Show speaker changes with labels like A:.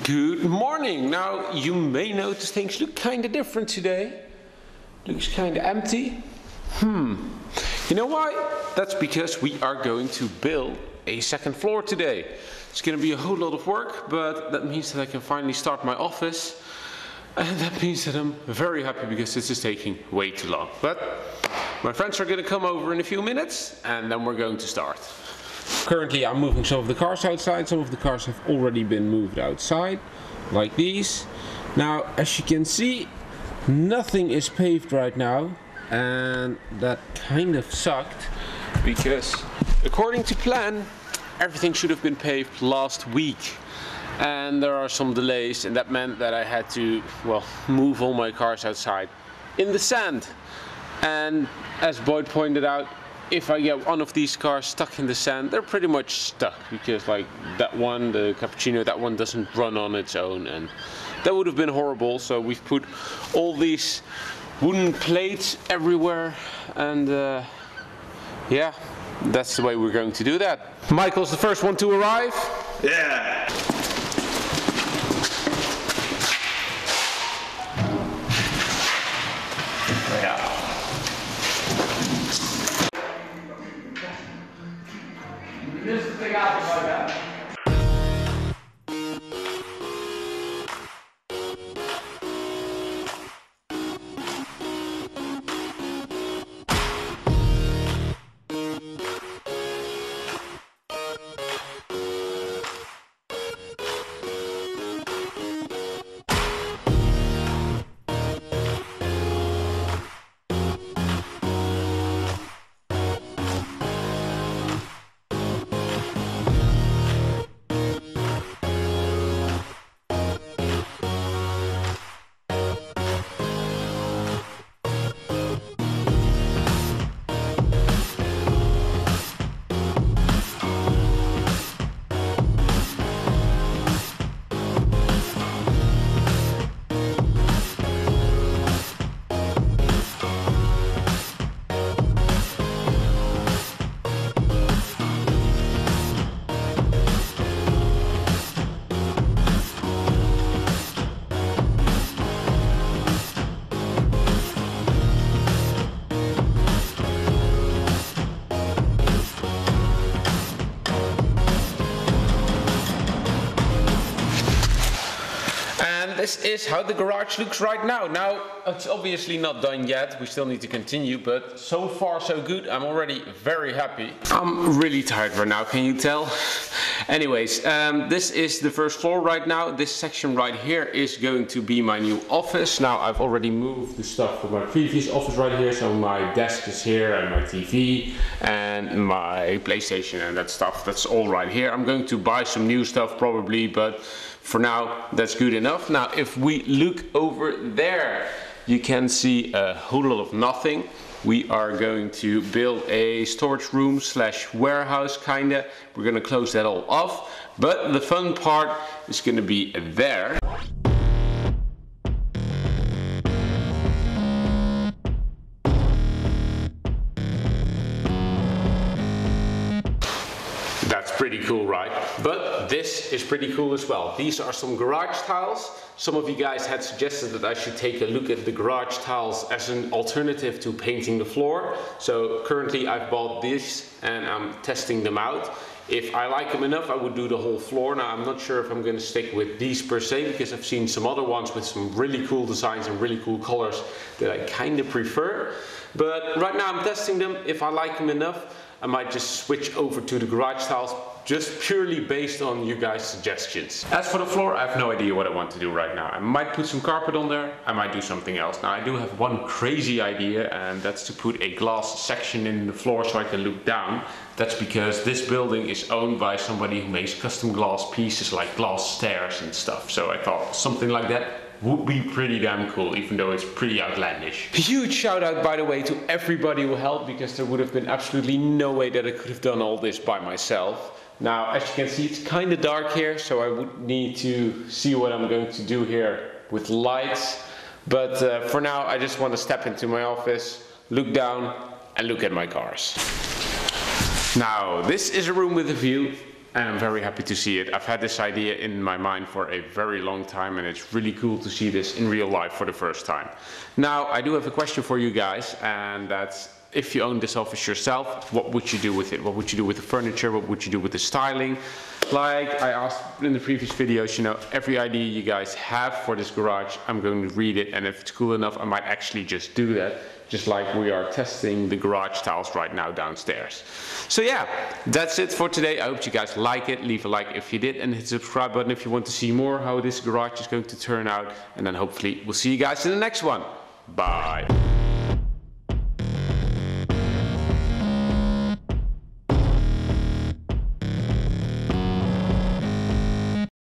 A: Good morning. Now you may notice things look kind of different today. Looks kind of empty. You know why? That's because we are going to build a second floor today. It's going to be a whole lot of work, but that means that I can finally start my office. And that means that I'm very happy because this is taking way too long. But my friends are going to come over in a few minutes and then we're going to start. Currently I'm moving some of the cars outside. Some of the cars have already been moved outside, like these. Now, as you can see, nothing is paved right now, and that kind of sucked because according to plan, everything should have been paved last week. And there are some delays, and that meant that I had to, well, move all my cars outside in the sand. And as Boyd pointed out, if I get one of these cars stuck in the sand, they're pretty much stuck, because like that one, the Cappuccino, that one doesn't run on its own, and that would have been horrible. So we've put all these wooden plates everywhere, and yeah, that's the way we're going to do that. Michael's the first one to arrive.
B: Yeah!
C: Just stick out like that.
A: This is how the garage looks right now. Now, it's obviously not done yet. We still need to continue, but so far so good. I'm already very happy. I'm really tired right now, can you tell? Anyways, this is the first floor right now. This section right here is going to be my new office. Now, I've already moved the stuff from my previous office right here. So my desk is here, and my TV, and my PlayStation, and that stuff. That's all right here. I'm going to buy some new stuff probably, but for now, that's good enough. Now, if we look over there, you can see a whole lot of nothing. We are going to build a storage room slash warehouse kinda. We're gonna close that all off, but the fun part is gonna be there. That's pretty cool, right? But this is pretty cool as well. These are some garage tiles. Some of you guys had suggested that I should take a look at the garage tiles as an alternative to painting the floor. So currently I've bought these and I'm testing them out. If I like them enough, I would do the whole floor. Now, I'm not sure if I'm going to stick with these per se, because I've seen some other ones with some really cool designs and really cool colors that I kind of prefer. But right now I'm testing them. If I like them enough, I might just switch over to the garage tiles, just purely based on you guys' suggestions. As for the floor, I have no idea what I want to do right now. I might put some carpet on there, I might do something else. Now, I do have one crazy idea, and that's to put a glass section in the floor so I can look down. That's because this building is owned by somebody who makes custom glass pieces like glass stairs and stuff. So I thought something like that would be pretty damn cool, even though it's pretty outlandish. Huge shout out, by the way, to everybody who helped, because there would have been absolutely no way that I could have done all this by myself. Now, as you can see, it's kind of dark here, so I would need to see what I'm going to do here with lights. But for now, I just want to step into my office, look down, and look at my cars. Now, this is a room with a view. And I'm very happy to see it. I've had this idea in my mind for a very long time, and it's really cool to see this in real life for the first time. Now, I do have a question for you guys, and that's, if you own this office yourself, what would you do with it? What would you do with the furniture? What would you do with the styling? Like I asked in the previous videos, you know, every idea you guys have for this garage, I'm going to read it, and if it's cool enough, I might actually just do that. Just like we are testing the garage tiles right now downstairs. So yeah, that's it for today. I hope you guys like it. Leave a like if you did, and hit the subscribe button if you want to see more how this garage is going to turn out. And then hopefully we'll see you guys in the next one. Bye.